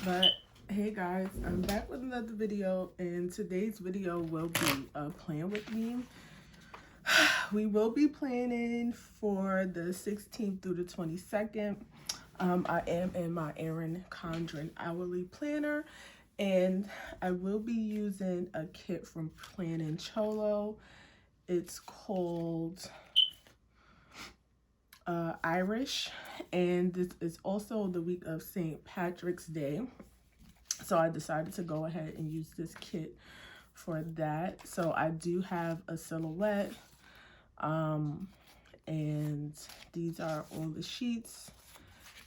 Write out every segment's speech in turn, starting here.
But hey guys, I'm back with another video, and today's video will be a plan with me. We will be planning for the 16th through the 22nd. I am in my Erin Condren hourly planner, and I will be using a kit from Planning Cholo. It's called Irish, and this is also the week of St. Patrick's Day. So I decided to go ahead and use this kit for that. So I do have a silhouette, and these are all the sheets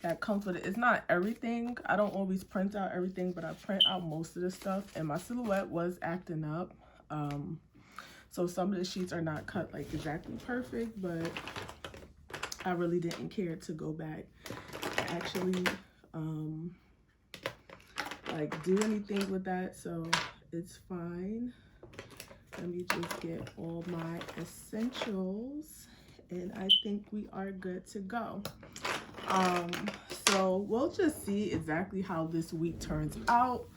that comes with it. It's not everything. I don't always print out everything, but I print out most of the stuff. And my silhouette was acting up. So some of the sheets are not cut like exactly perfect, but I really didn't care to go back and actually like do anything with that, so it's fine. Let me just get all my essentials, and I think we are good to go. So we'll just see exactly how this week turns out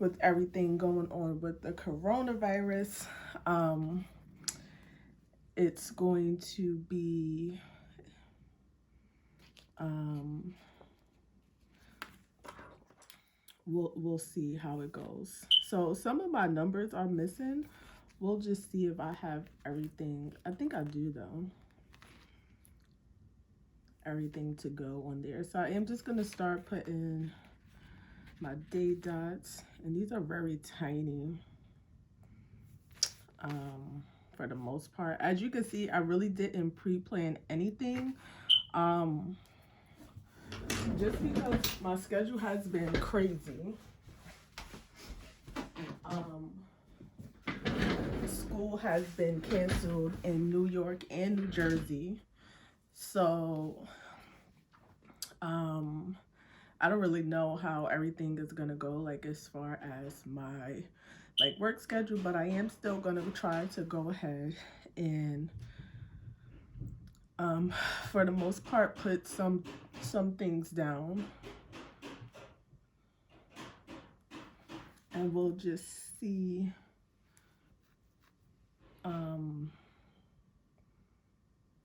with everything going on with the coronavirus. It's going to be we'll see how it goes. So some of my numbers are missing. We'll just see if I have everything. I think I do though. Everything to go on there. So I am just gonna start putting my day dots, and these are very tiny for the most part. As you can see, I really didn't pre-plan anything. Just because my schedule has been crazy. School has been canceled in New York and New Jersey. So, I don't really know how everything is gonna go, like as far as my work schedule, but I am still gonna try to go ahead and for the most part put some things down, and we'll just see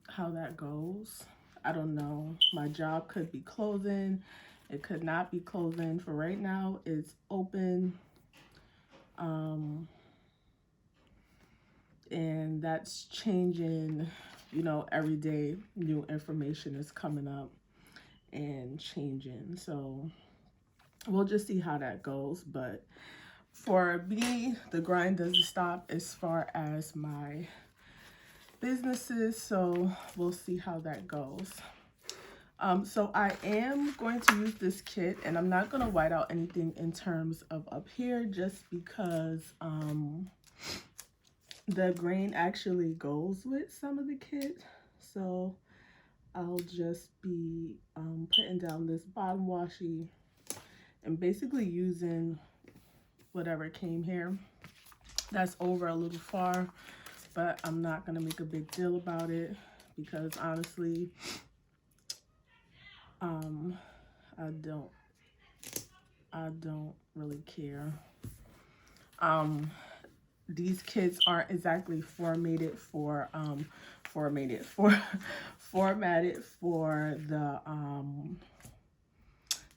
how that goes. I don't know. My job could be closing, it could not be closing. For right now, it's open, and that's changing. You know, every day new information is coming up and changing, so we'll just see how that goes. But for me, the grind doesn't stop as far as my businesses, so we'll see how that goes. So I am going to use this kit, and I'm not going to white out anything in terms of up here, just because the grain actually goes with some of the kit. So I'll just be putting down this bottom washi and basically using whatever came here. That's over a little far, but I'm not gonna make a big deal about it because honestly, I don't really care. These kits aren't exactly formatted for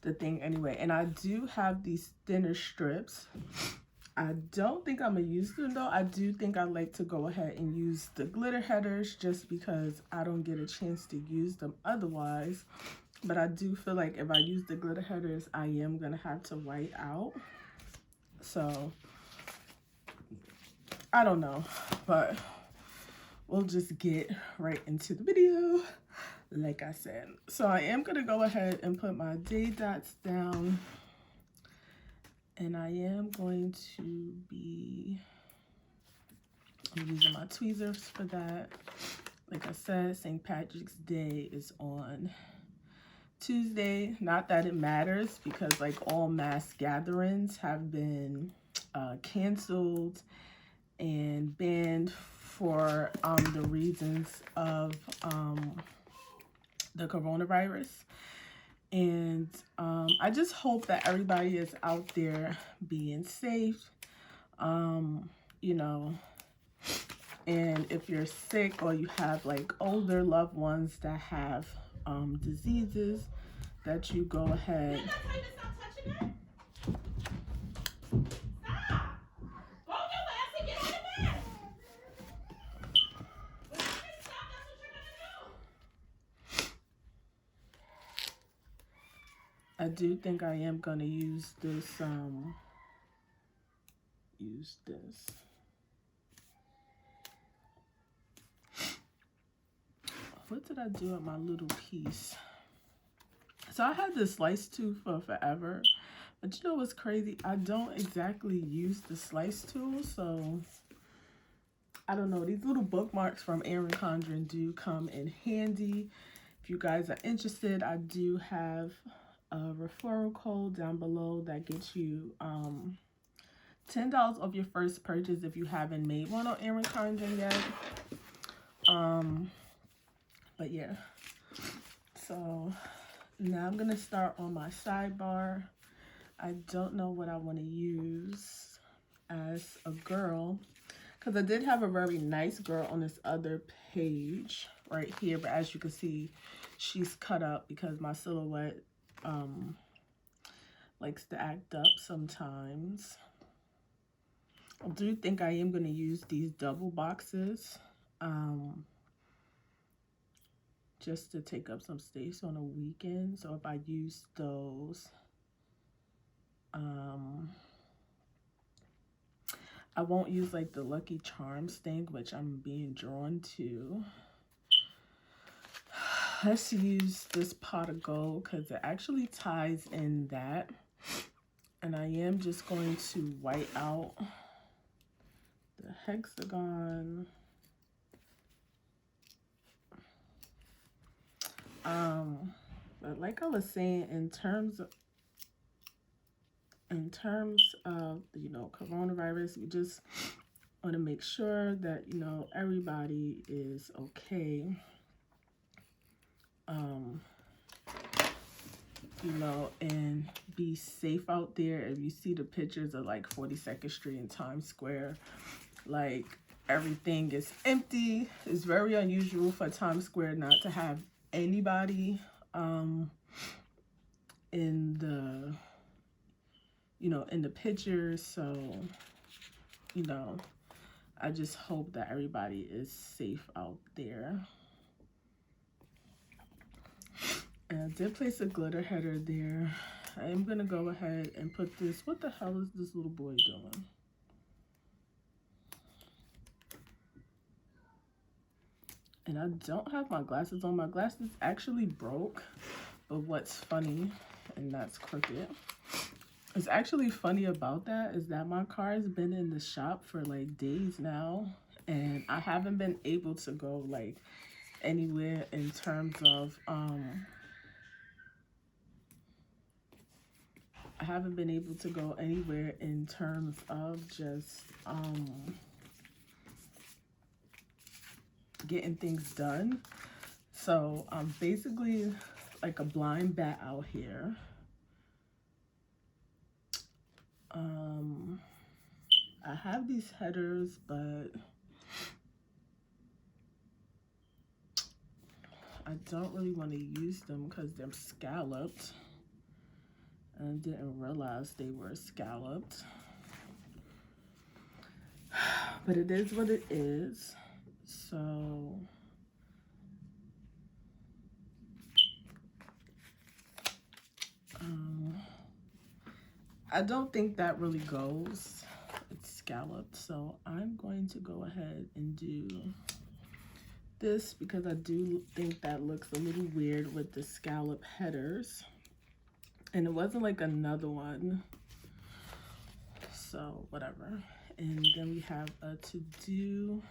the thing anyway. And I do have these thinner strips. I don't think I'm gonna use them though. I do think I like to go ahead and use the glitter headers just because I don't get a chance to use them otherwise. But I do feel like if I use the glitter headers, I am gonna have to white out. So I don't know, but we'll just get right into the video, like I said. So I am gonna go ahead and put my day dots down, and I am going to be using my tweezers for that. Like I said, St. Patrick's Day is on Tuesday. Not that it matters, because like all mass gatherings have been canceled and banned for the reasons of the coronavirus. And I just hope that everybody is out there being safe, you know, and if you're sick or you have like older loved ones that have diseases, that you go ahead. I do think I am gonna use this, What did I do with my little piece? So I had this slice tool for forever, but you know what's crazy? I don't exactly use the slice tool, so I don't know. These little bookmarks from Erin Condren do come in handy. If you guys are interested, I do have a referral code down below that gets you $10 off your first purchase if you haven't made one on Erin Condren yet. But yeah, so now I'm gonna start on my sidebar. I don't know what I want to use as a girl, because I did have a very nice girl on this other page right here, but as you can see, she's cut up because my silhouette likes to act up sometimes. I do think I am going to use these double boxes just to take up some space on a weekend. So if I use those, I won't use like the Lucky Charms thing, which I'm being drawn to. Let's use this pot of gold because it actually ties in that. And I am just going to white out the hexagon. But like I was saying, in terms of you know, coronavirus, we just want to make sure that, you know, everybody is okay. You know, and be safe out there. If you see the pictures of like 42nd Street and Times Square, like everything is empty. It's very unusual for Times Square not to have anybody in the, you know, in the pictures. So, you know, I just hope that everybody is safe out there. And I did place a glitter header there. I am gonna go ahead and put this. What the hell is this little boy doing? And I don't have my glasses on. My glasses actually broke. But what's funny, and that's crooked, it's actually funny about that is that my car has been in the shop for like days now, and I haven't been able to go like anywhere in terms of just getting things done. So I'm basically like a blind bat out here. I have these headers, but I don't really want to use them because they're scalloped. And I didn't realize they were scalloped. But it is what it is. So I don't think that really goes. It's scalloped. So I'm going to go ahead and do this because I do think that looks a little weird with the scallop headers. And it wasn't like another one. So whatever. And then we have a to-do.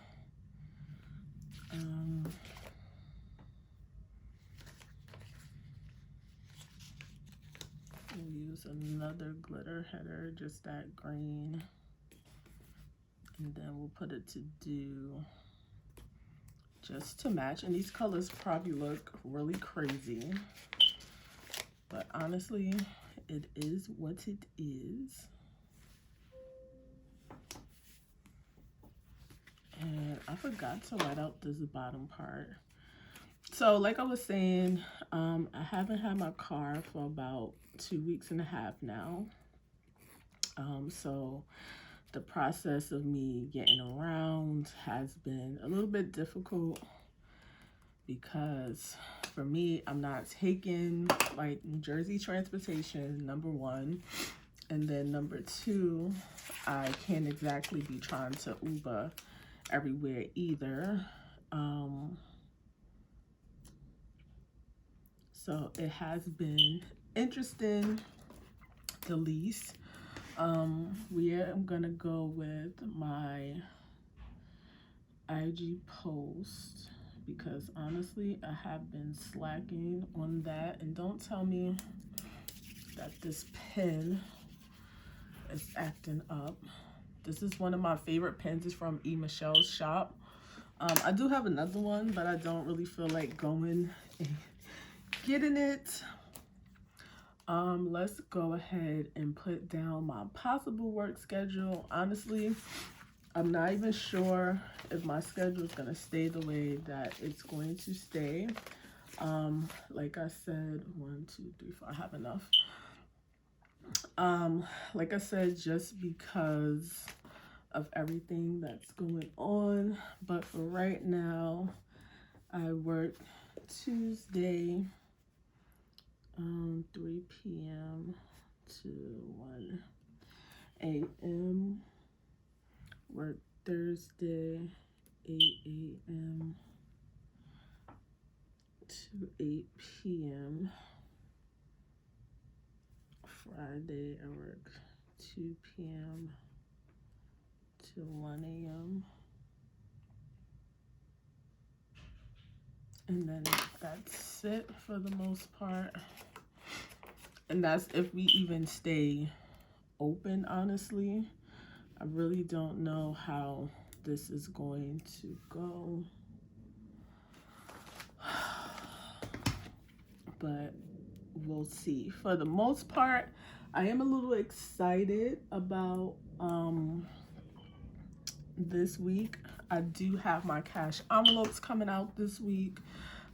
We'll use another glitter header, just that green. And then we'll put a to-do just to match. And these colors probably look really crazy. But honestly, it is what it is. And I forgot to write out this bottom part. So like I was saying, I haven't had my car for about 2.5 weeks now. So the process of me getting around has been a little bit difficult because for me, I'm not taking like New Jersey transportation, number one. And then number two, I can't exactly be trying to Uber everywhere either. So it has been interesting, the least. I'm gonna go with my IG post because honestly, I have been slacking on that. And don't tell me that this pen is acting up. This is one of my favorite pens. It's from Michelle's shop. I do have another one, but I don't really feel like going and getting it. Let's go ahead and put down my possible work schedule. Honestly, I'm not even sure if my schedule is gonna stay the way that it's going to stay. Like I said, 1, 2, 3, 4, I have enough. Like I said, just because of everything that's going on, but for right now, I work Tuesday, 3 p.m. to 1 a.m. Work Thursday, 8 a.m. to 8 p.m. Friday, I work 2 p.m. to 1 a.m. And then that's it for the most part. And that's if we even stay open, honestly. I really don't know how this is going to go. But we'll see. For the most part, I am a little excited about this week. I do have my cash envelopes coming out this week.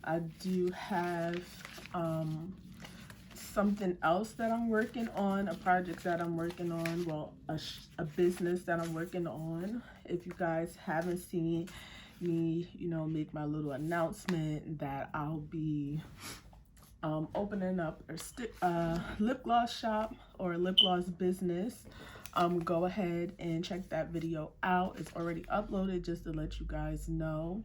I do have something else that I'm working on, a project that I'm working on, well, a business that I'm working on. If you guys haven't seen me, make my little announcement that I'll be opening up a lip gloss shop or a lip gloss business, go ahead and check that video out. It's already uploaded, just to let you guys know.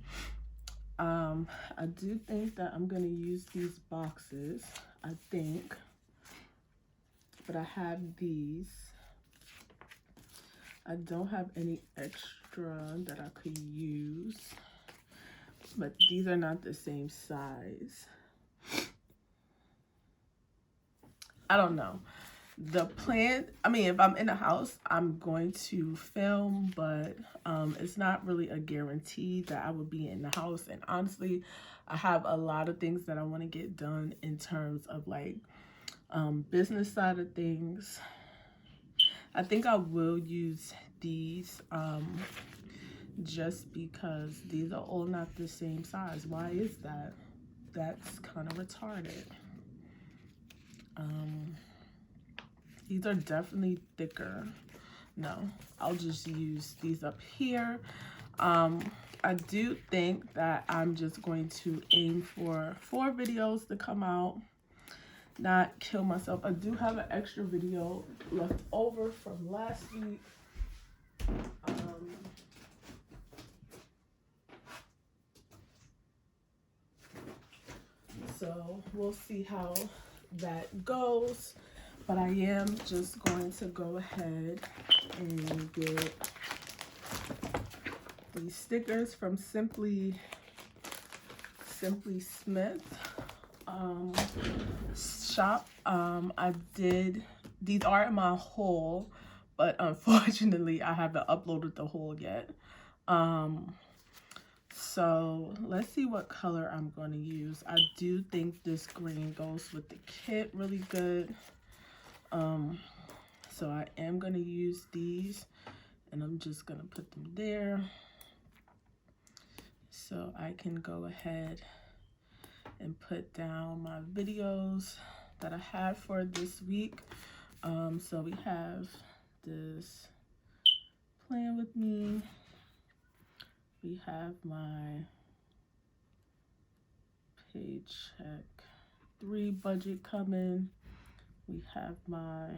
I do think that I'm gonna use these boxes, I think, but I have these. I don't have any extra that I could use, but these are not the same size. I don't know. The plan, if I'm in a house, I'm going to film, but it's not really a guarantee that I will be in the house. And honestly, I have a lot of things that I want to get done in terms of like business side of things. I think I will use these just because these are all not the same size. Why is that? That's kind of retarded. These are definitely thicker. No, I'll just use these up here. I do think that I'm just going to aim for 4 videos to come out, not kill myself. I do have an extra video left over from last week. So we'll see how that goes. But I am just going to go ahead and get these stickers from Simply Smith shop. These are in my haul, but unfortunately I haven't uploaded the haul yet. So let's see what color I'm going to use. I do think this green goes with the kit really good. So I am going to use these, and I'm just going to put them there so I can go ahead and put down my videos that I have for this week. So we have this Plan With Me. We have my Paycheck 3 budget coming. We have my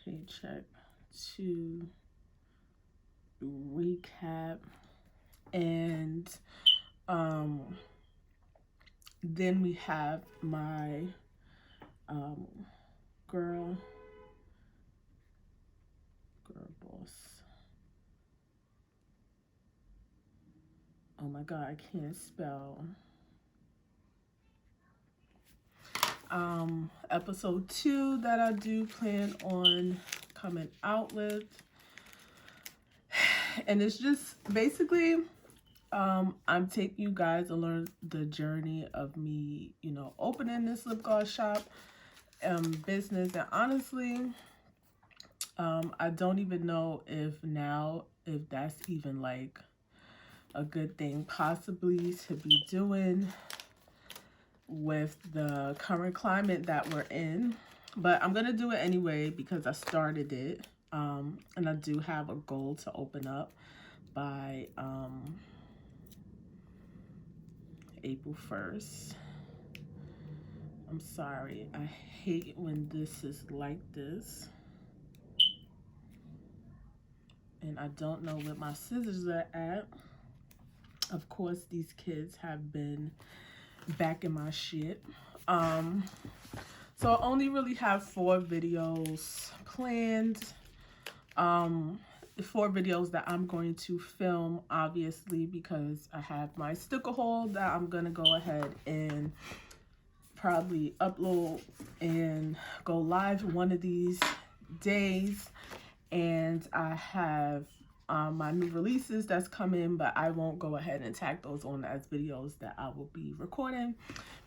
Paycheck 2 recap, and then we have my girl boss. Oh my god, I can't spell. Episode 2 that I do plan on coming out with, and it's just basically I'm taking you guys to learn the journey of me, you know, opening this lip gloss shop business. And honestly, I don't even know if that's even like a good thing possibly to be doing with the current climate that we're in, but I'm gonna do it anyway because I started it, and I do have a goal to open up by April 1st. I'm sorry, I hate when this is like this, and I don't know where my scissors are at. Of course, these kids have been back in my shit. So I only really have 4 videos planned. 4 videos that I'm going to film, obviously, because I have my sticker haul that I'm gonna go ahead and probably upload and go live one of these days. And I have my new releases that's coming, but I won't go ahead and tag those on as videos that I will be recording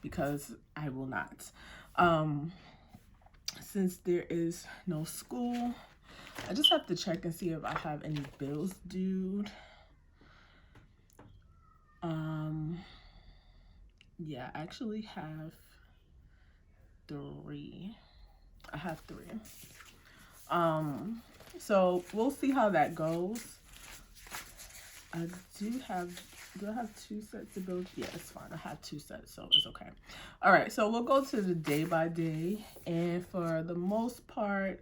because I will not. Since there is no school, I just have to check and see if I have any bills due. Yeah, I actually have 3. I have 3. So we'll see how that goes. Do I have 2 sets of bills? Yeah, it's fine. I have 2 sets, so it's okay. All right, so we'll go to the day by day, and for the most part,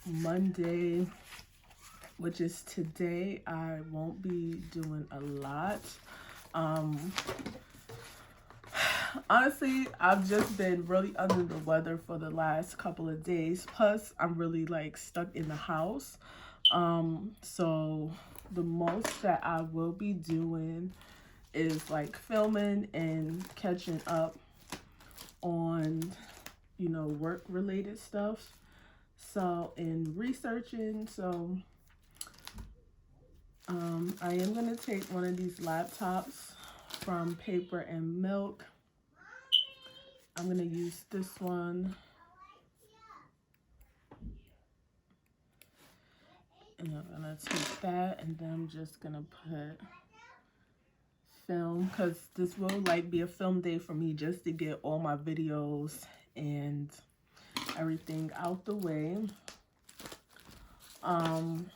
Monday, which is today, I won't be doing a lot. Honestly, I've just been really under the weather for the last couple of days. Plus, I'm really like stuck in the house. So the most that I will be doing is like filming and catching up on, you know, work related stuff. So, and researching. So, I am going to take one of these laptops from Paper and Milk. I'm going to use this one. And I'm going to take that, and then I'm just going to put film, because this will like be a film day for me just to get all my videos and everything out the way. And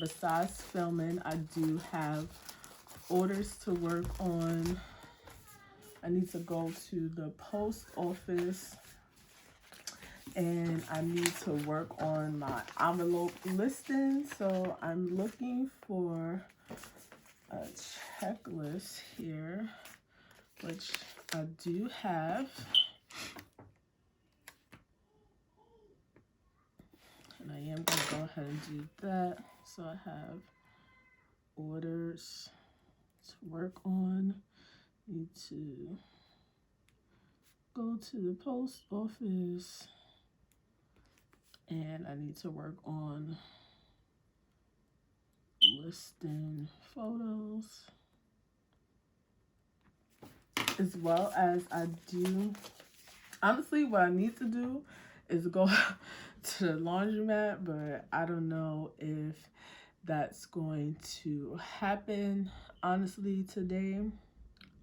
besides filming, I do have orders to work on. I need to go to the post office, and I need to work on my envelope listing. So I'm looking for a checklist here, which I do have. And I am going to go ahead and do that. So I have orders to work on. Need to go to the post office, and I need to work on listing photos, as well as I do, honestly, what I need to do is go to the laundromat, but I don't know if that's going to happen, honestly, today.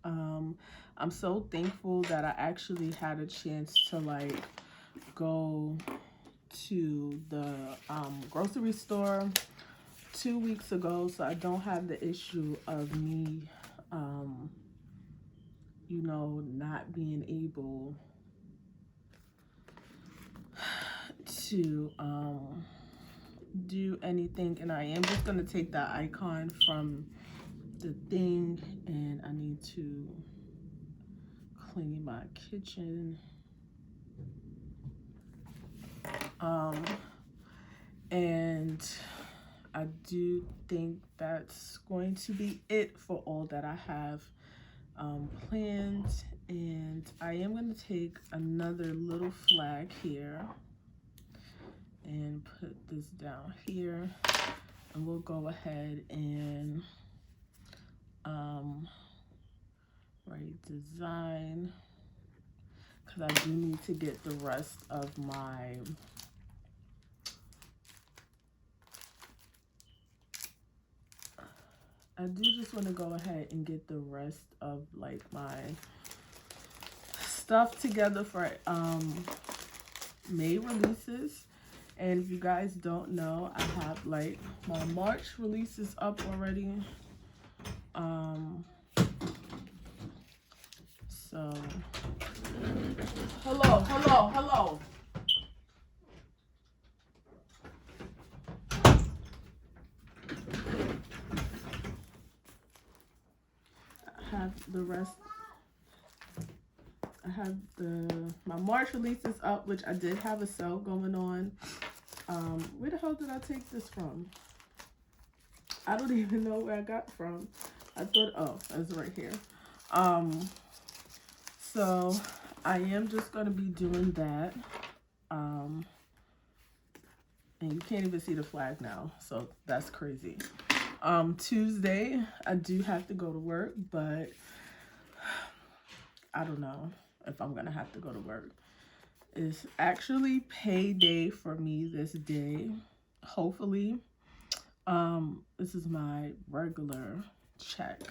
I'm so thankful that I actually had a chance to like go to the grocery store 2 weeks ago, so I don't have the issue of me you know, not being able to do anything. And I am just gonna take that icon from the thing, and I need to clean my kitchen. And I do think that's going to be it for all that I have planned. And I am going to take another little flag here and put this down here, and we'll go ahead and write design, because I do need to get the rest of my I do just want to go ahead and get the rest of like my stuff together for May releases. And if you guys don't know, I have like my March releases up already. So hello. I have the rest. I have my March releases up, which I did have a sale going on. Where the hell did I take this from? I don't even know where I got it from. I thought, oh, it's right here. So I am just gonna be doing that. And you can't even see the flag now, so that's crazy. Tuesday, I do have to go to work, but I don't know if I'm gonna have to go to work. It's actually payday for me this day, hopefully. This is my regular check.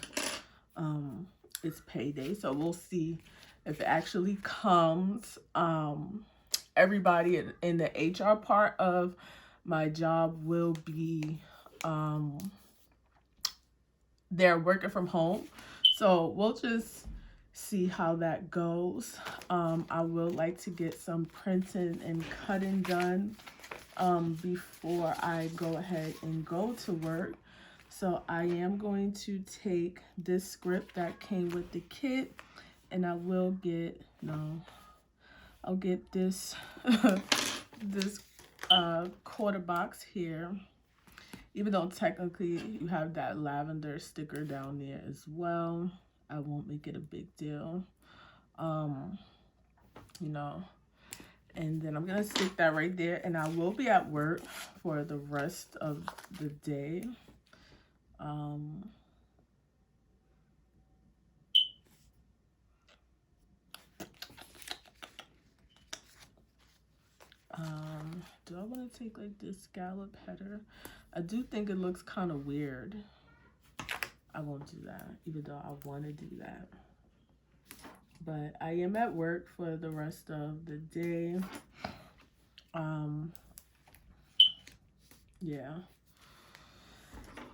It's payday, so we'll see if it actually comes. Everybody in the HR part of my job will be they're working from home, so we'll just see how that goes. I will like to get some printing and cutting done before I go ahead and go to work. So I am going to take this script that came with the kit, and I will get, I'll get this this quarter box here, even though technically you have that lavender sticker down there as well. I won't make it a big deal, you know. And then I'm gonna stick that right there, and I will be at work for the rest of the day. Do I want to take like this scallop header? I do think it looks kind of weird. I won't do that, even though I want to do that. But I am at work for the rest of the day. Yeah.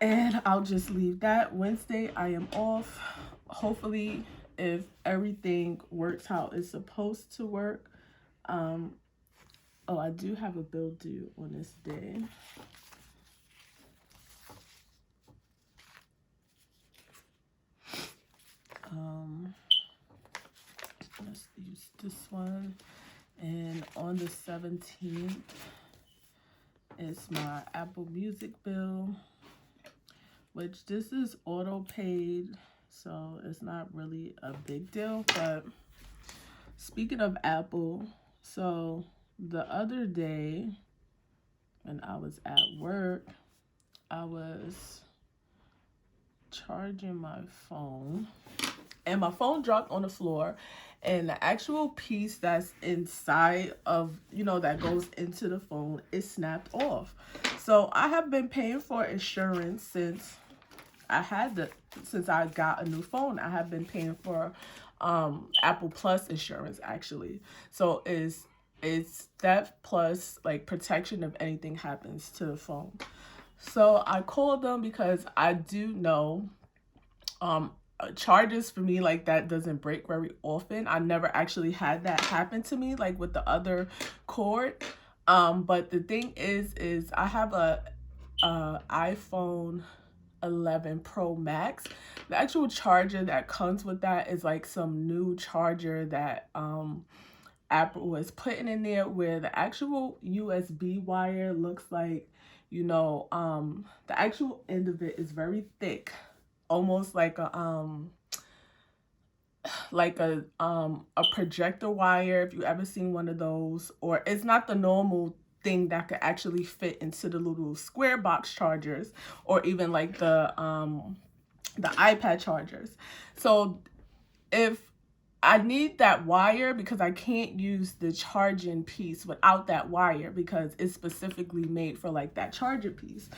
And I'll just leave that. Wednesday, I am off. Hopefully, if everything works how it's supposed to work. Oh, I do have a bill due on this day. Let's use this one. And on the 17th, it's my Apple Music bill, which this is auto paid, so it's not really a big deal. But speaking of Apple, so the other day when I was at work, I was charging my phone, and my phone dropped on the floor, and the actual piece that's inside of, you know, that goes into the phone is snapped off. So I have been paying for insurance since I got a new phone. I have been paying for Apple Plus insurance, actually. So it's that plus like protection if anything happens to the phone. So I called them because I do know charges for me like that doesn't break very often. I never actually had that happen to me like with the other cord. But the thing is I have a iPhone 11 Pro Max. The actual charger that comes with that is like some new charger that Apple was putting in there, where the actual USB wire looks like, you know, the actual end of it is very thick, almost like a projector wire, if you ever seen one of those. Or it's not the normal thing that could actually fit into the little square box chargers, or even like the iPad chargers. So if I need that wire, because I can't use the charging piece without that wire, because it's specifically made for like that charger piece.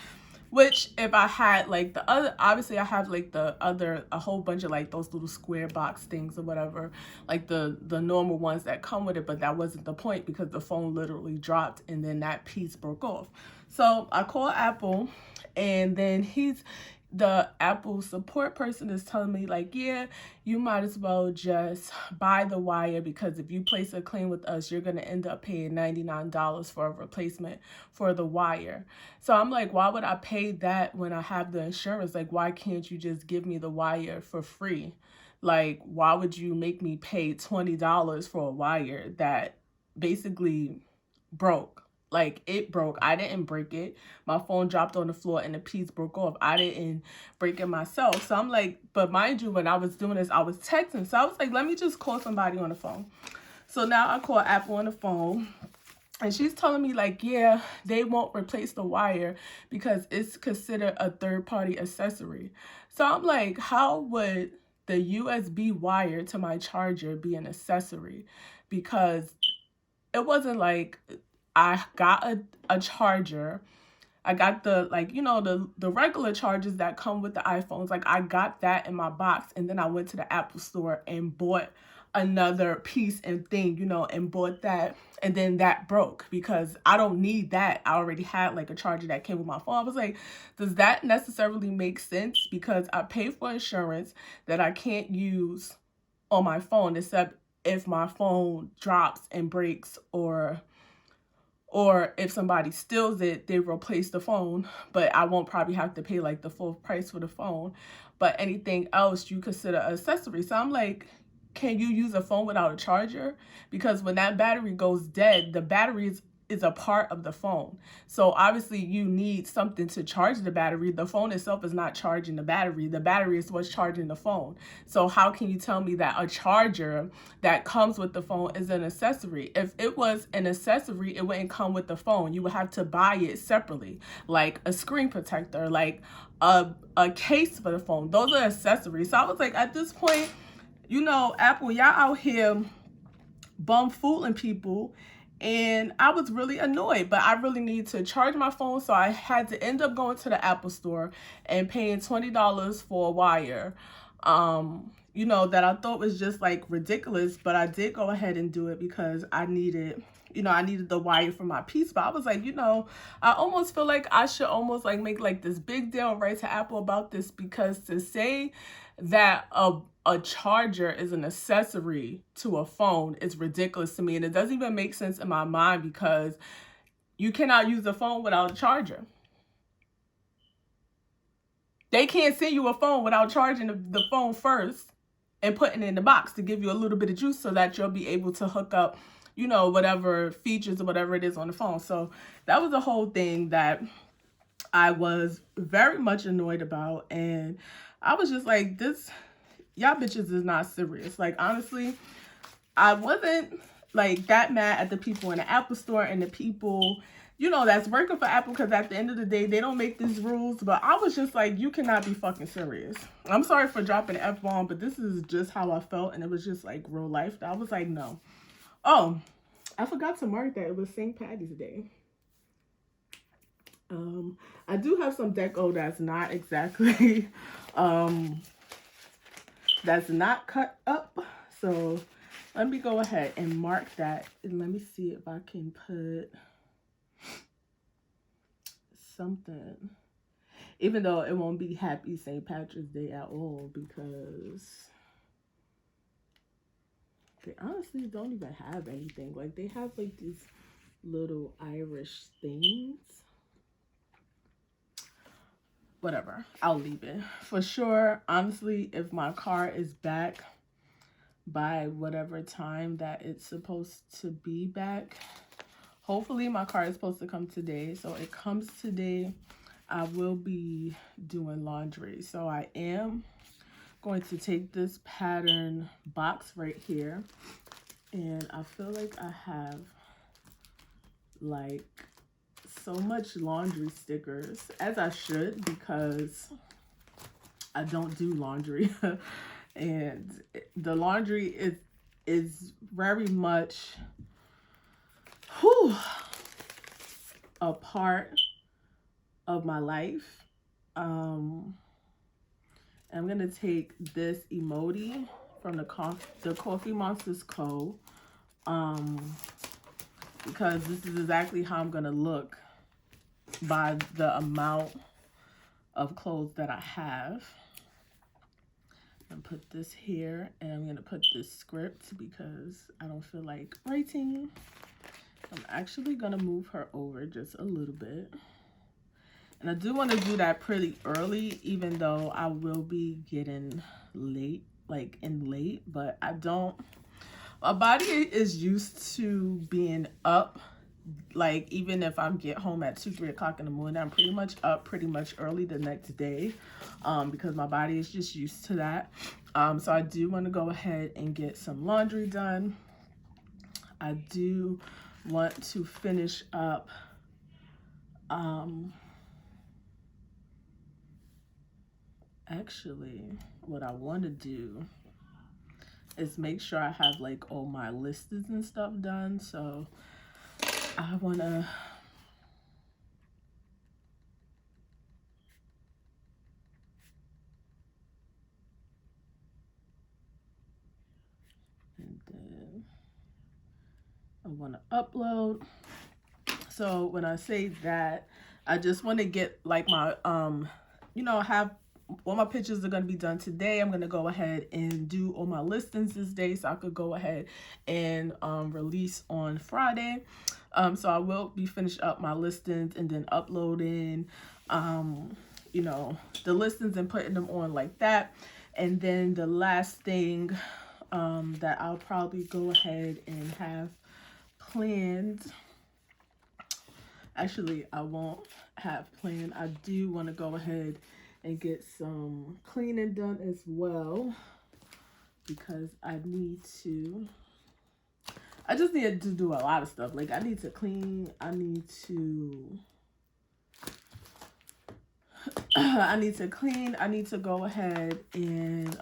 Which if I had like the other, obviously I have like the other, a whole bunch of like those little square box things or whatever, like the normal ones that come with it, but that wasn't the point because the phone literally dropped and then that piece broke off. So I called Apple, and then the Apple support person is telling me like, yeah, you might as well just buy the wire, because if you place a claim with us, you're going to end up paying $99 for a replacement for the wire. So I'm like, why would I pay that when I have the insurance? Like, why can't you just give me the wire for free? Like, why would you make me pay $20 for a wire that basically broke? Like, it broke. I didn't break it. My phone dropped on the floor and the piece broke off. I didn't break it myself. So I'm like, but mind you, when I was doing this, I was texting. So I was like, let me just call somebody on the phone. So now I call Apple on the phone, and she's telling me like, yeah, they won't replace the wire because it's considered a third-party accessory. So I'm like, how would the USB wire to my charger be an accessory? Because it wasn't like I got a charger. I got the, like, you know, the regular chargers that come with the iPhones. Like, I got that in my box, and then I went to the Apple store and bought another piece and thing, you know, and bought that, and then that broke because I don't need that. I already had like a charger that came with my phone. I was like, does that necessarily make sense? Because I pay for insurance that I can't use on my phone, except if my phone drops and breaks, or if somebody steals it, they replace the phone, but I won't probably have to pay like the full price for the phone. But anything else you consider an accessory. So I'm like, can you use a phone without a charger? Because when that battery goes dead, the battery is a part of the phone. So obviously you need something to charge the battery. The phone itself is not charging the battery. The battery is what's charging the phone. So how can you tell me that a charger that comes with the phone is an accessory? If it was an accessory, it wouldn't come with the phone. You would have to buy it separately, like a screen protector, like a case for the phone. Those are accessories. So I was like, at this point, you know, Apple, y'all out here bum-fooling people. And I was really annoyed, but I really need to charge my phone. So I had to end up going to the Apple store and paying $20 for a wire, you know, that I thought was just like ridiculous. But I did go ahead and do it because I needed, you know, I needed the wire for my piece. But I was like, you know, I almost feel like I should almost like make like this big deal right to Apple about this, because to say that a charger is an accessory to a phone is ridiculous to me. And it doesn't even make sense in my mind, because you cannot use a phone without a charger. They can't send you a phone without charging the phone first and putting it in the box to give you a little bit of juice so that you'll be able to hook up, you know, whatever features or whatever it is on the phone. So that was the whole thing that I was very much annoyed about. And I was just like, this, y'all bitches is not serious. Like, honestly, I wasn't like that mad at the people in the Apple store and the people you know, that's working for Apple, because at the end of the day, they don't make these rules. But I was just like, you cannot be fucking serious. I'm sorry for dropping the F-bomb, but this is just how I felt. And it was just like real life. I was like, no. Oh, I forgot to mark that it was St. Patty's Day. I do have some deco that's not exactly, that's not cut up. So let me go ahead and mark that. And let me see if I can put something, even though it won't be Happy St. Patrick's Day at all, because they honestly don't even have anything. Like, they have like these little Irish things. Whatever, I'll leave it. For sure, honestly, if my car is back by whatever time that it's supposed to be back, hopefully my car is supposed to come today. So it comes today, I will be doing laundry. So I am going to take this pattern box right here, and I feel like I have like so much laundry stickers, as I should, because I don't do laundry. And the laundry is very much a part of my life. I'm gonna take this emoji from the Coffee Monsters Co. Because this is exactly how I'm gonna look by the amount of clothes that I have. I'm gonna put this here, and I'm gonna put this script because I don't feel like writing. I'm actually gonna move her over just a little bit. And I do want to do that pretty early, even though I will be getting late, but I don't, my body is used to being up. Like, even if I get home at 2-3 o'clock in the morning, I'm pretty much up pretty much early the next day, because my body is just used to that. So I do want to go ahead and get some laundry done. I do want to finish up actually, what I want to do is make sure I have like all my listings and stuff done. So I want to and then I want to upload. So when I say that, I just want to get like my you know, have all my pictures are going to be done today. I'm going to go ahead and do all my listings this day, so I could go ahead and release on Friday. So I will be finished up my listings and then uploading you know, the listings and putting them on like that. And then the last thing that I'll probably go ahead and have planned, actually I won't have planned, I do want to go ahead and get some cleaning done as well, because I just need to do a lot of stuff. Like, I need to clean, I need to clean, I need to go ahead and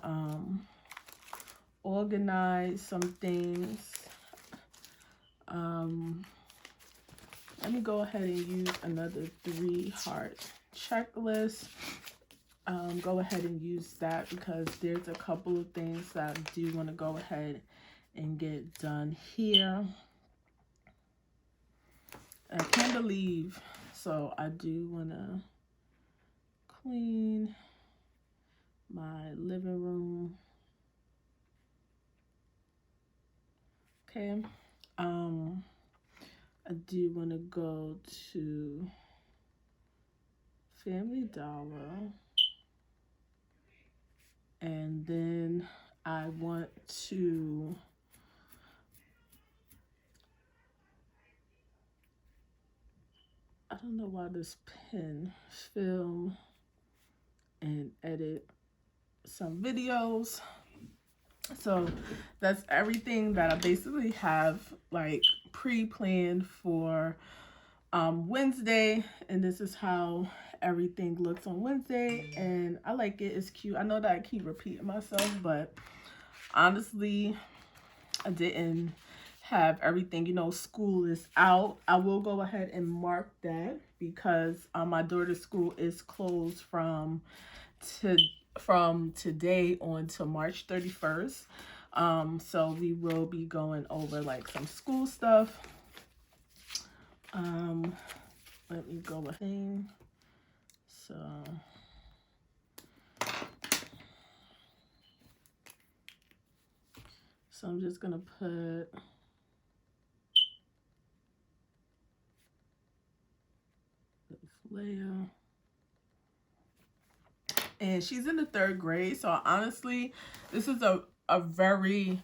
organize some things. Let me go ahead and use another 3 heart checklist. Go ahead and use that, because there's a couple of things that I do want to go ahead and get done here. I can't believe, so I do want to clean my living room. Okay. I do want to go to Family Dollar, and then I want to I don't know why this pen, film and edit some videos. So that's everything that I basically have like pre-planned for Wednesday, and this is how everything looks on Wednesday, and I like it. It's cute. I know that I keep repeating myself, but honestly, I didn't have everything. You know, school is out. I will go ahead and mark that because my daughter's school is closed from today on to March 31st. So we will be going over like some school stuff. Let me go with thing. So I'm just gonna put this layer. And she's in the 3rd grade, so honestly, this is a very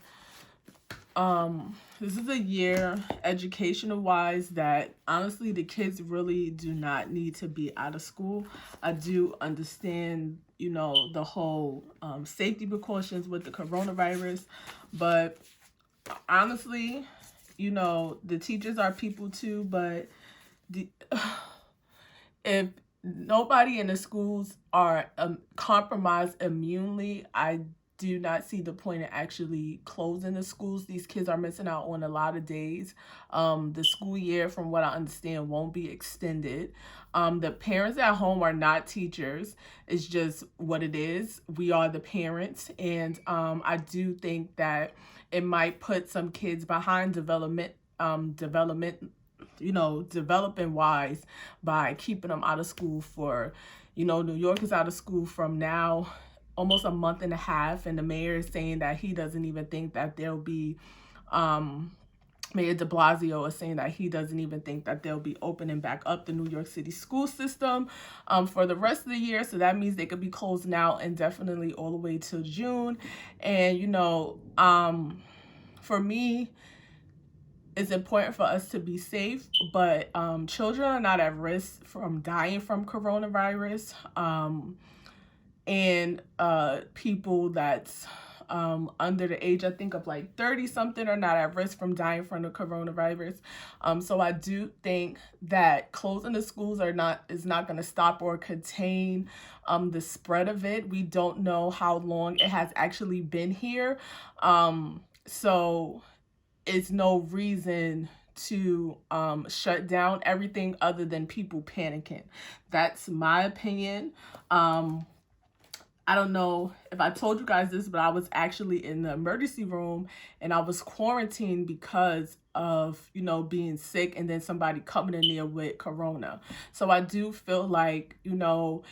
this is a year educational wise that honestly the kids really do not need to be out of school. I do understand, you know, the whole safety precautions with the coronavirus, but honestly, you know, the teachers are people too, but if nobody in the schools are compromised immunely, I do not see the point in actually closing the schools. These kids are missing out on a lot of days. The school year, from what I understand, won't be extended. The parents at home are not teachers. It's just what it is. We are the parents. And I do think that it might put some kids behind development, you know, developing wise by keeping them out of school for, you know, New York is out of school from now almost a month and a half, and the mayor is saying that he doesn't even think that there'll be Mayor de Blasio is saying that he doesn't even think that they'll be opening back up the New York City school system for the rest of the year. So that means they could be closed now indefinitely all the way till June. And, you know, for me, it's important for us to be safe, but children are not at risk from dying from coronavirus. And people that's under the age, I think, of like 30 something are not at risk from dying from the coronavirus. So I do think that closing the schools is not going to stop or contain the spread of it. We don't know how long it has actually been here. So it's no reason to shut down everything other than people panicking. That's my opinion. I don't know if I told you guys this, but I was actually in the emergency room and I was quarantined because of, you know, being sick and then somebody coming in there with corona. So I do feel like, you know,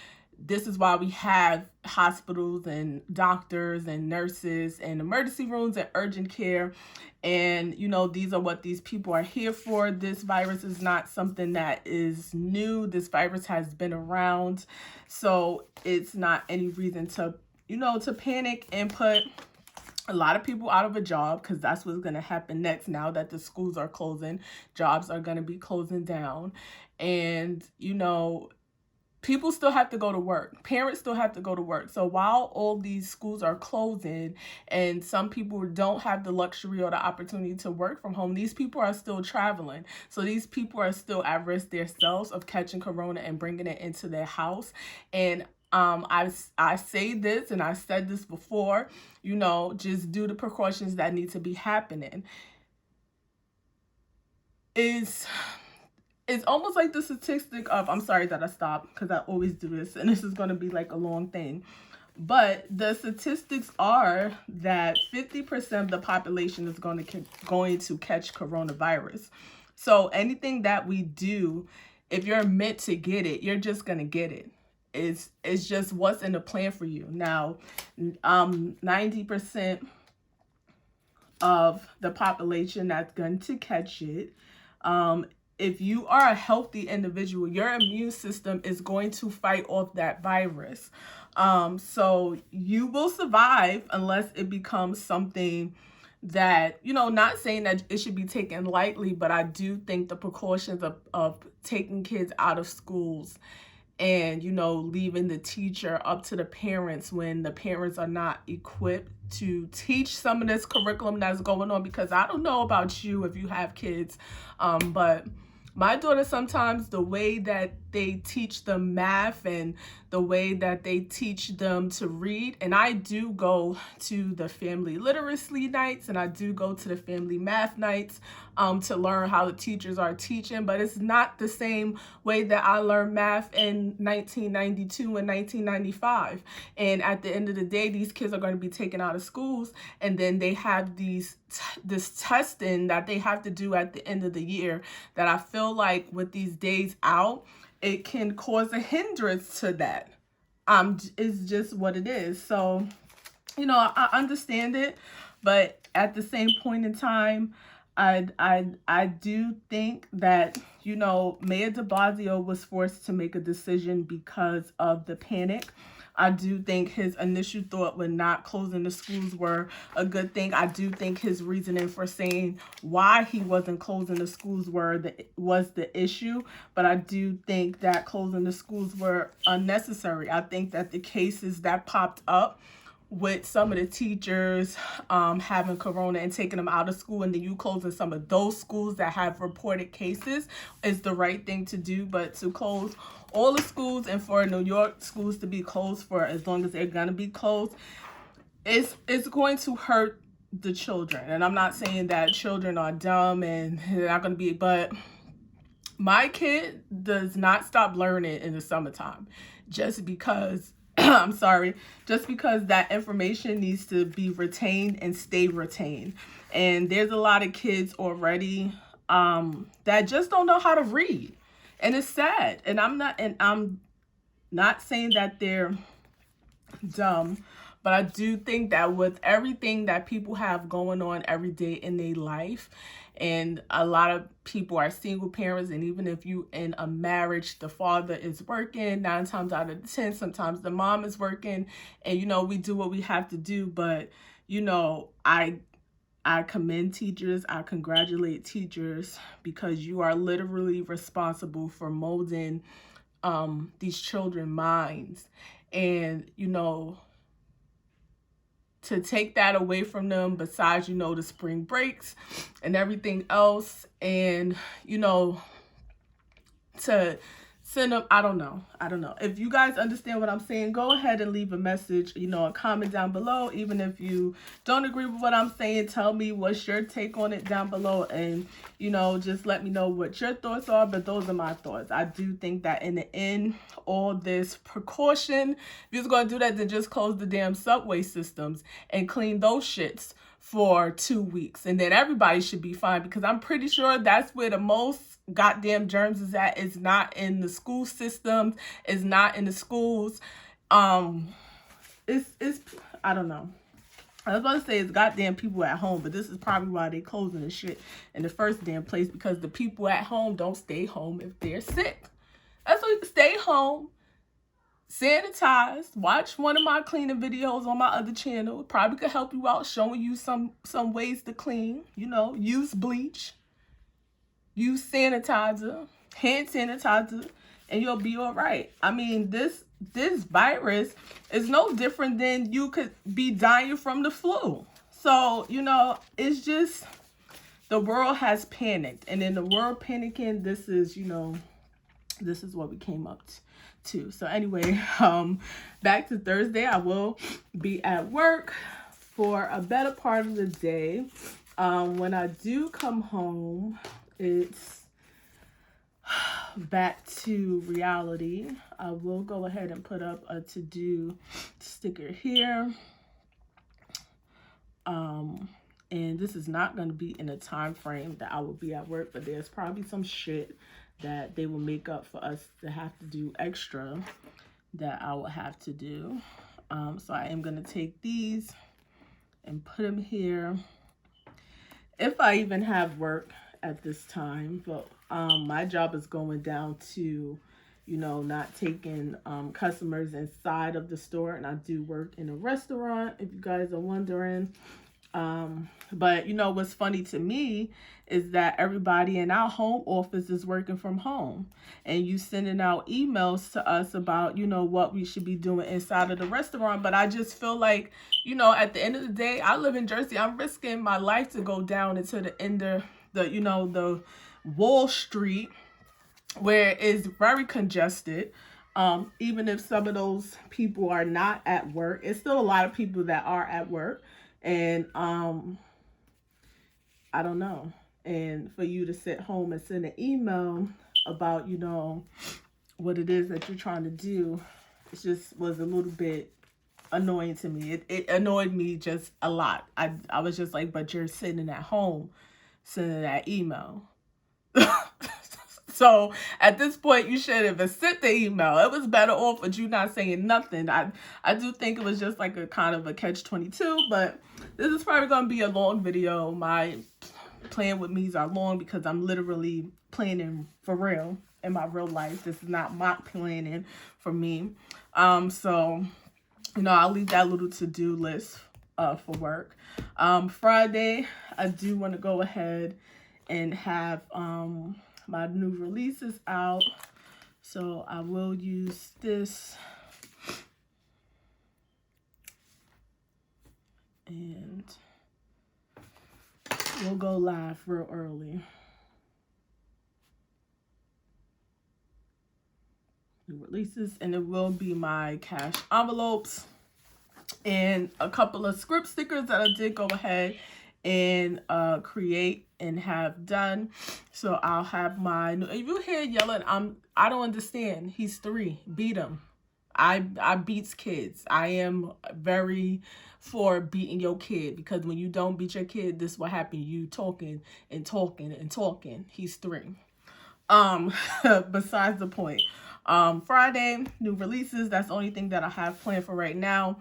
this is why we have hospitals and doctors and nurses and emergency rooms and urgent care. And, you know, these are what these people are here for. This virus is not something that is new. This virus has been around. So it's not any reason to, you know, to panic and put a lot of people out of a job, because that's what's going to happen next. Now that the schools are closing, jobs are going to be closing down. And, you know, people still have to go to work. Parents still have to go to work. So while all these schools are closing and some people don't have the luxury or the opportunity to work from home, these people are still traveling. So these people are still at risk themselves of catching corona and bringing it into their house. And I say this, and I said this before, you know, just do the precautions that need to be happening. It's almost like the statistic of, I'm sorry that I stopped because I always do this and this is going to be like a long thing. But the statistics are that 50% of the population is going to catch coronavirus. So anything that we do, if you're meant to get it, you're just going to get it. It's just what's in the plan for you. Now, 90% of the population that's going to catch it, if you are a healthy individual, your immune system is going to fight off that virus. So you will survive unless it becomes something that, you know, not saying that it should be taken lightly, but I do think the precautions of taking kids out of schools and, you know, leaving the teacher up to the parents when the parents are not equipped to teach some of this curriculum that's going on, because I don't know about you if you have kids, but my daughter, sometimes the way that they teach them math and the way that they teach them to read, and I do go to the family literacy nights and I do go to the family math nights to learn how the teachers are teaching, but it's not the same way that I learned math in 1992 and 1995. And at the end of the day, these kids are going to be taken out of schools, and then they have this testing that they have to do at the end of the year that I feel like with these days out, it can cause a hindrance to that. It's just what it is. So, you know, I understand it, but at the same point in time, I do think that, you know, Mayor de Blasio was forced to make a decision because of the panic. I do think his initial thought when not closing the schools were a good thing. I do think his reasoning for saying why he wasn't closing the schools was the issue. But I do think that closing the schools were unnecessary. I think that the cases that popped up with some of the teachers having corona and taking them out of school, and then you closing some of those schools that have reported cases is the right thing to do. But to close all the schools and for New York schools to be closed for as long as they're going to be closed, it's going to hurt the children. And I'm not saying that children are dumb and they're not going to be, but my kid does not stop learning in the summertime just because I'm sorry, just because that information needs to be retained and stay retained. And there's a lot of kids already that just don't know how to read. And it's sad. And I'm not saying that they're dumb, but I do think that with everything that people have going on every day in their life, and a lot of people are single parents, and even if you in a marriage, the father is working 9 times out of 10, sometimes the mom is working, and you know, we do what we have to do. But you know, I commend teachers, I congratulate teachers, because you are literally responsible for molding these children's minds. And you know, to take that away from them, besides, you know, the spring breaks and everything else, and, you know, to send them, I don't know. If you guys understand what I'm saying, go ahead and leave a message, you know, a comment down below. Even if you don't agree with what I'm saying, tell me what's your take on it down below, and, you know, just let me know what your thoughts are. But those are my thoughts. I do think that in the end, all this precaution, if you're going to do that, then just close the damn subway systems and clean those shits for 2 weeks, and then everybody should be fine, because I'm pretty sure that's where the most goddamn germs is at. It's not in the school systems, it's not in the schools. It's I don't know. I was about to say it's goddamn people at home, but this is probably why they closing the shit in the first damn place, because the people at home don't stay home if they're sick. That's why, stay home, sanitize, watch one of my cleaning videos on my other channel. It probably could help you out, showing you some ways to clean. You know, use bleach, use sanitizer, hand sanitizer, and you'll be all right. I mean, this virus is no different than you could be dying from the flu. So, you know, it's just, the world has panicked. And in the world panicking, this is, you know, this is what we came up to. So anyway, back to Thursday. I will be at work for a better part of the day. When I do come home, it's back to reality. I will go ahead and put up a to-do sticker here. And this is not going to be in a time frame that I will be at work, but there's probably some shit that they will make up for us to have to do extra that I will have to do. So I am going to take these and put them here, if I even have work at this time. But my job is going down to, you know, not taking customers inside of the store, and I do work in a restaurant, if you guys are wondering. But you know, what's funny to me is that everybody in our home office is working from home, and you sending out emails to us about, you know, what we should be doing inside of the restaurant. But I just feel like, you know, at the end of the day, I live in Jersey. I'm risking my life to go down into the end of the, you know, the Wall Street, where it's very congested. Even if some of those people are not at work, it's still a lot of people that are at work. And I don't know. And for you to sit home and send an email about, you know, what it is that you're trying to do, it just was a little bit annoying to me. It annoyed me just a lot. I was just like, but you're sitting at home sending that email. So at this point, you should have sent the email. It was better off with you not saying nothing. I do think it was just like a kind of a catch-22, but this is probably going to be a long video. My plan with me's are long because I'm literally planning for real in my real life. This is not mock planning for me. So, you know, I'll leave that little to-do list for work. Friday, I do want to go ahead and have my new releases out. So I will use this. And we'll go live real early. New releases, and it will be my cash envelopes and a couple of script stickers that I did go ahead and create and have done. So I'll have my new, if you hear yelling, I don't understand. He's 3. Beat him. I beats kids. I am very for beating your kid, because when you don't beat your kid, this is what happens. You talking and talking and talking. He's 3. Besides the point. Friday, new releases. That's the only thing that I have planned for right now.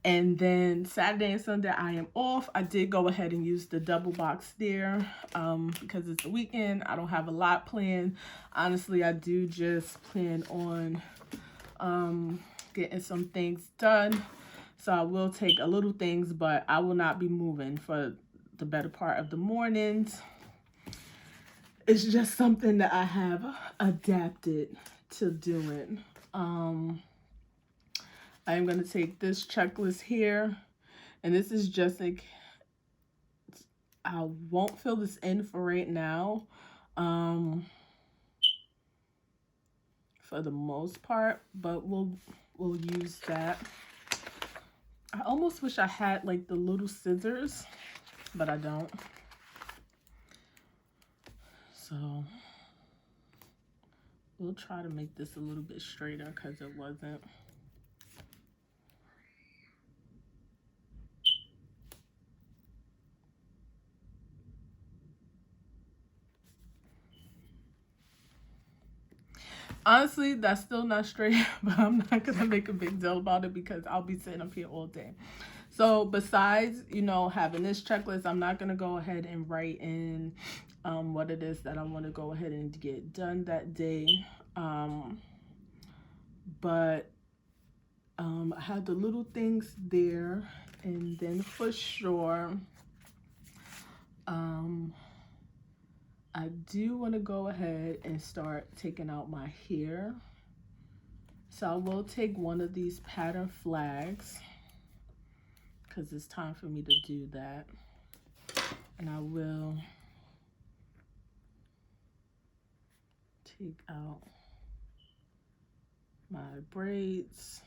And then Saturday and Sunday, I am off. I did go ahead and use the double box there because it's the weekend. I don't have a lot planned. Honestly, I do just plan on getting some things done. So I will take a little things, but I will not be moving for the better part of the mornings. It's just something that I have adapted to doing. I am going to take this checklist here, and this is just like, I won't fill this in for right now, for the most part, but we'll use that. I almost wish I had like the little scissors, but I don't. So we'll try to make this a little bit straighter because it wasn't. Honestly, that's still not straight, but I'm not going to make a big deal about it because I'll be sitting up here all day. So besides, you know, having this checklist, I'm not going to go ahead and write in what it is that I want to go ahead and get done that day. But I had the little things there, and then for sure, I do want to go ahead and start taking out my hair. So I will take one of these pattern flags because it's time for me to do that. And I will take out my braids.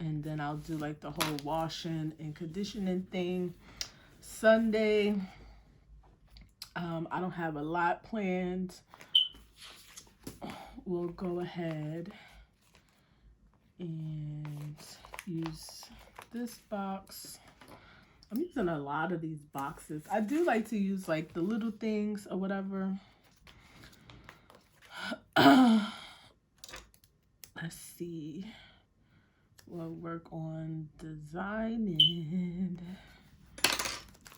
And then I'll do like the whole washing and conditioning thing Sunday. I don't have a lot planned. We'll go ahead and use this box. I'm using a lot of these boxes. I do like to use like the little things or whatever. Let's see. We'll work on designing.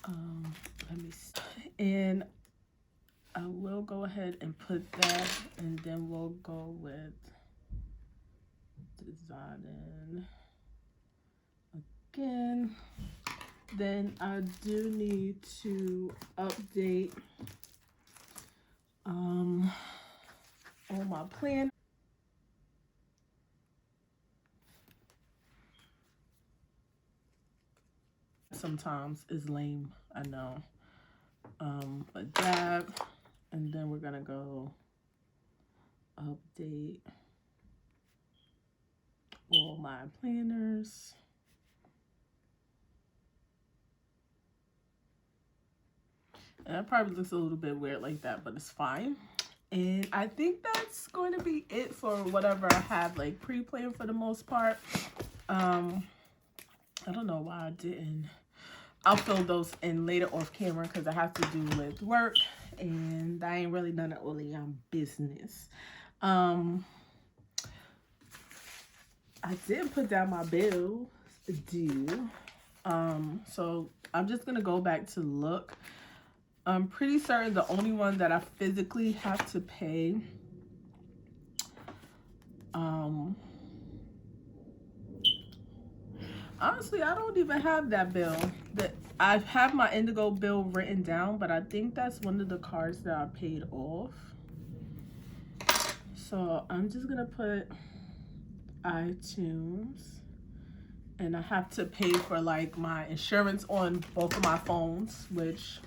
Let me see. And I will go ahead and put that, and then we'll go with designing again. Then I do need to update on my plan. sometimes is lame, I know. But that, and then we're gonna go update all my planners. And that probably looks a little bit weird like that, but it's fine. And I think that's going to be it for whatever I have like pre-planned for the most part. I don't know why I didn't. I'll fill those in later off camera because I have to do with work, and I ain't really none of only business. I did put down my bills due. So I'm just gonna go back to look. I'm pretty certain the only one that I physically have to pay honestly, I don't even have that bill. I have my Indigo bill written down, but I think that's one of the cards that I paid off. So I'm just gonna put iTunes, and I have to pay for like my insurance on both of my phones, which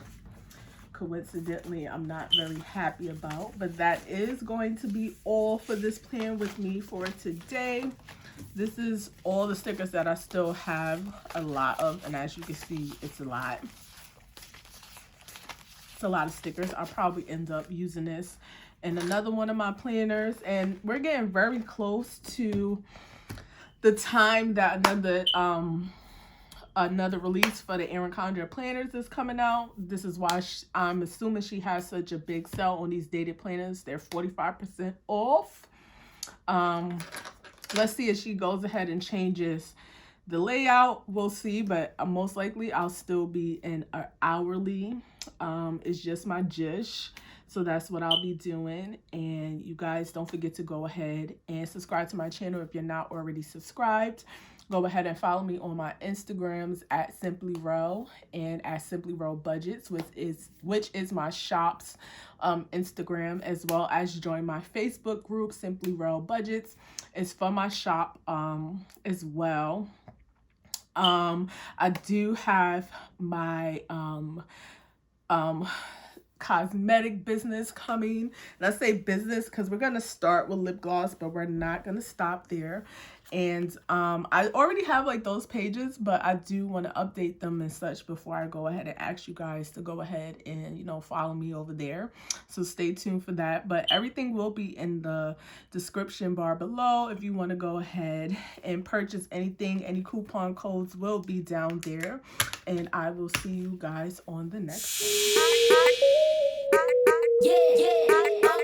coincidentally I'm not very happy about. But that is going to be all for this plan with me for today. This is all the stickers that I still have a lot of, and as you can see, it's a lot. It's a lot of stickers. I'll probably end up using this in another one of my planners, and we're getting very close to the time that another release for the Erin Condra planners is coming out. This is why I'm assuming she has such a big sale on these dated planners. They're 45% off. Let's see if she goes ahead and changes the layout. We'll see, but most likely I'll still be in an hourly. It's just my jish. So that's what I'll be doing. And you guys don't forget to go ahead and subscribe to my channel if you're not already subscribed. Go ahead and follow me on my Instagrams at SimplyRell and at SimplyRellBudgets, which is my shop's Instagram, as well as join my Facebook group, Simply Rell Budgets. It's for my shop as well. I do have my cosmetic business coming. And I say business because we're going to start with lip gloss, but we're not going to stop there. And I already have like those pages, but I do want to update them and such before I go ahead and ask you guys to go ahead and, you know, follow me over there. So stay tuned for that. But everything will be in the description bar below if you want to go ahead and purchase anything. Any coupon codes will be down there. And I will see you guys on the next one. Yeah, yeah.